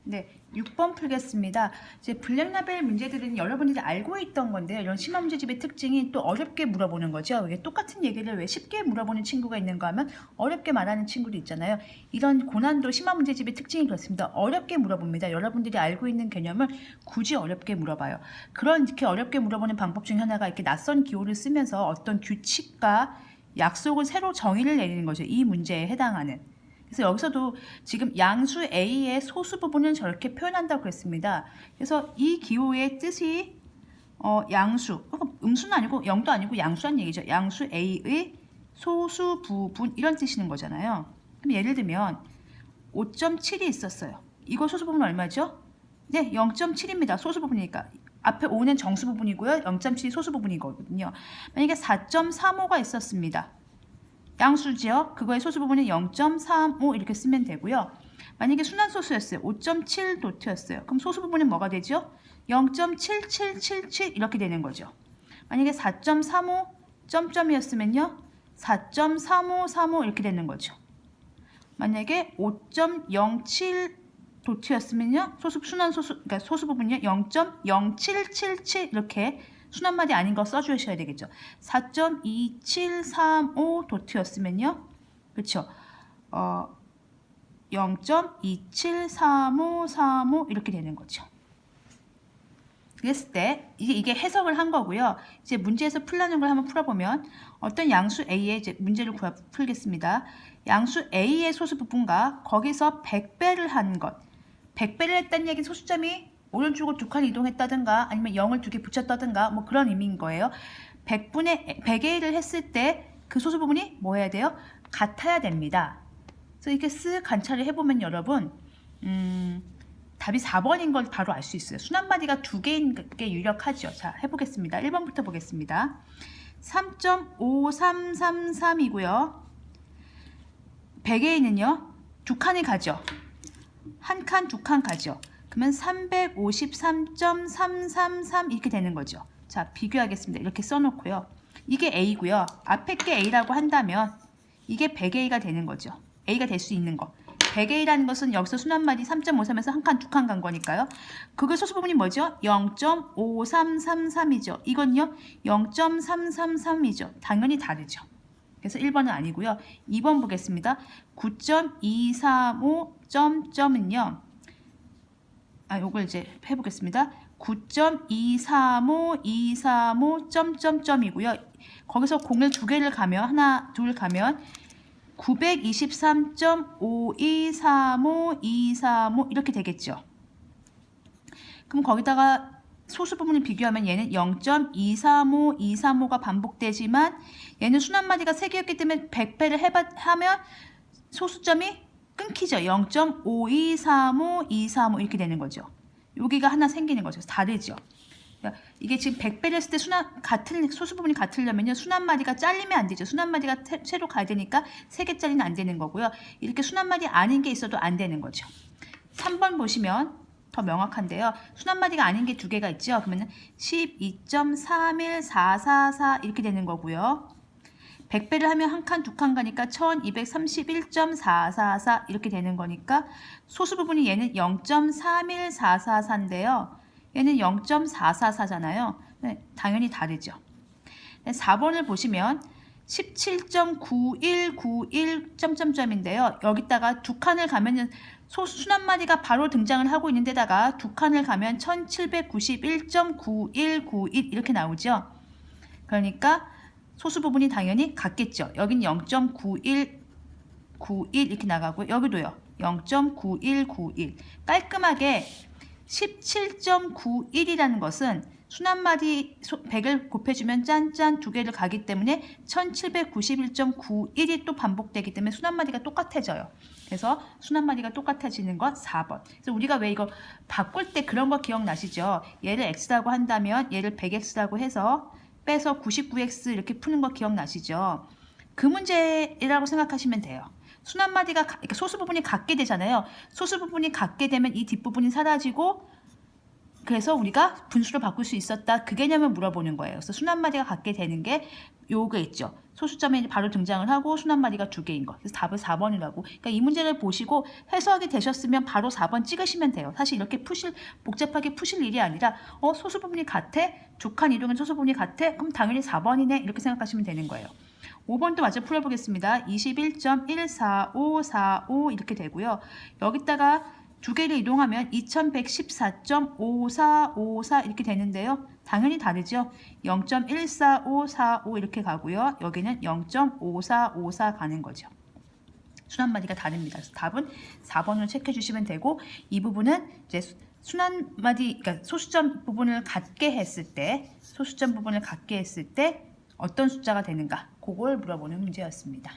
네, 6번 풀겠습니다. 이제 블랙라벨 문제들은 여러분들이 알고 있던 건데요. 이런 심화 문제집의 특징이 또 어렵게 물어보는 거죠. 이게 똑같은 얘기를 왜 쉽게 물어보는 친구가 있는가 하면 어렵게 말하는 친구도 있잖아요. 이런 고난도 심화 문제집의 특징이 그렇습니다. 어렵게 물어봅니다. 여러분들이 알고 있는 개념을 굳이 어렵게 물어봐요. 이렇게 어렵게 물어보는 방법 중 하나가 이렇게 낯선 기호를 쓰면서 어떤 규칙과 약속을 새로 정의를 내리는 거죠. 이 문제에 해당하는. 그래서 여기서도 지금 양수 A의 소수 부분을 저렇게 표현한다고 그랬습니다. 그래서 이 기호의 뜻이 양수, 음수는 아니고 0도 아니고 양수란 얘기죠. 양수 A의 소수 부분 이런 뜻이는 거잖아요. 그럼 예를 들면 5.7이 있었어요. 이거 소수 부분 얼마죠? 네, 0.7입니다. 소수 부분이니까. 앞에 5는 정수 부분이고요. 0.7이 소수 부분이거든요. 만약에 4.35가 있었습니다. 양수지요. 그거의 소수 부분은 0.35 이렇게 쓰면 되고요. 만약에 순환소수였어요. 5.7 도트였어요. 그럼 소수 부분은 뭐가 되죠? 0.7777 이렇게 되는 거죠. 만약에 4.35 점점이었으면요. 4.3535 이렇게 되는 거죠. 만약에 5.07 도트였으면요. 그러니까 소수 부분이요. 0.0777 이렇게 순환말이 아닌 거 써주셔야 되겠죠. 4.2735 도트였으면요. 그렇죠. 0.273535 이렇게 되는 거죠. 그랬을 때 이게 해석을 한 거고요. 이제 문제에서 풀라는 걸 한번 풀어보면 어떤 양수 A의 이제 문제를 풀겠습니다. 양수 A의 소수 부분과 거기서 100배를 한 것. 100배를 했다는 얘기는 소수점이 오른쪽으로 2칸 이동했다든가 아니면 0을 2개 붙였다든가 뭐 그런 의미인 거예요. 100의 1을 했을 때 그 소수 부분이 뭐 해야 돼요? 같아야 됩니다. 그래서 이렇게 쓱 관찰을 해보면 여러분 답이 4번인 걸 바로 알 수 있어요. 순환마디가 2개인 게 유력하죠. 자, 해보겠습니다. 1번부터 보겠습니다. 3.5333이고요. 100A는요. 2칸이 가죠. 한 칸, 2칸 가죠. 그러면 353.333 이렇게 되는 거죠. 자, 비교하겠습니다. 이렇게 써놓고요. 이게 A고요. 앞에 게 A라고 한다면 이게 100A가 되는 거죠. A가 될 수 있는 거. 100A라는 것은 여기서 순환마디 3.53에서 한 칸, 2칸 간 거니까요. 그거 소수 부분이 뭐죠? 0.5333이죠. 이건요. 0.333이죠. 당연히 다르죠. 그래서 1번은 아니고요. 2번 보겠습니다. 9.235 점은요. 요걸 이제 해보겠습니다. 9.235 점이고요. 거기서 공을 2개를 가면 하나, 둘 가면 923.5235 이렇게 되겠죠. 그럼 거기다가 소수 부분을 비교하면 얘는 0.235235가 반복되지만 얘는 순환마디가 3개였기 때문에 100배를 하면 소수점이 끊기죠. 0.5235 이렇게 되는 거죠. 여기가 하나 생기는 거죠. 다르죠. 이게 지금 100배를 했을 때 소수 부분이 같으려면요. 순환마디가 잘리면 안 되죠. 순환마디가 새로 가야 되니까 3개짜리는 안 되는 거고요. 이렇게 순환마디 아닌 게 있어도 안 되는 거죠. 3번 보시면 더 명확한데요. 순환마디가 아닌 게 2개가 있죠. 그러면 12.31444 이렇게 되는 거고요. 100배를 하면 한 칸, 2칸 가니까 1231.444 이렇게 되는 거니까 소수 부분이 얘는 0.31444인데요. 얘는 0.444잖아요. 네, 당연히 다르죠. 4번을 보시면 17.9191 인데요. 여기다가 2칸을 가면은 순환마디가 바로 등장을 하고 있는 데다가 2칸을 가면 1791.9191 이렇게 나오죠. 그러니까 소수 부분이 당연히 같겠죠. 여긴 0.9191 이렇게 나가고 여기도요. 0.9191 깔끔하게 17.91이라는 것은 순환마디 100을 곱해주면 짠짠 2개를 가기 때문에 1791.91이 또 반복되기 때문에 순환마디가 똑같아져요. 그래서 순환마디가 똑같아지는 것 4번. 그래서 우리가 왜 이거 바꿀 때 그런 거 기억나시죠? 얘를 x라고 한다면 얘를 100x라고 해서 빼서 99x 이렇게 푸는 거 기억나시죠? 그 문제라고 생각하시면 돼요. 순환마디가 그러니까 소수 부분이 같게 되잖아요. 소수 부분이 같게 되면 이 뒷부분이 사라지고 그래서 우리가 분수를 바꿀 수 있었다. 그 개념을 물어보는 거예요. 그래서 순 한 마디가 갖게 되는 게 요게 있죠. 소수점이 바로 등장을 하고 순 한 마디가 2개인 거. 그래서 답을 4번이라고. 그러니까 이 문제를 보시고 해석이 되셨으면 바로 4번 찍으시면 돼요. 사실 이렇게 복잡하게 푸실 일이 아니라 소수 부분이 같아? 두 칸 이동은 소수 부분이 같아? 그럼 당연히 4번이네. 이렇게 생각하시면 되는 거예요. 5번도 마저 풀어보겠습니다. 21.14545 이렇게 되고요. 여기다가 2개를 이동하면 2114.5454 이렇게 되는데요. 당연히 다르죠. 0.14545 이렇게 가고요. 여기는 0.5454 가는 거죠. 순 한 마디가 다릅니다. 그래서 답은 4번을 체크해 주시면 되고, 이 부분은 이제 순 한 마디, 그러니까 소수점 부분을 갖게 했을 때 어떤 숫자가 되는가, 그걸 물어보는 문제였습니다.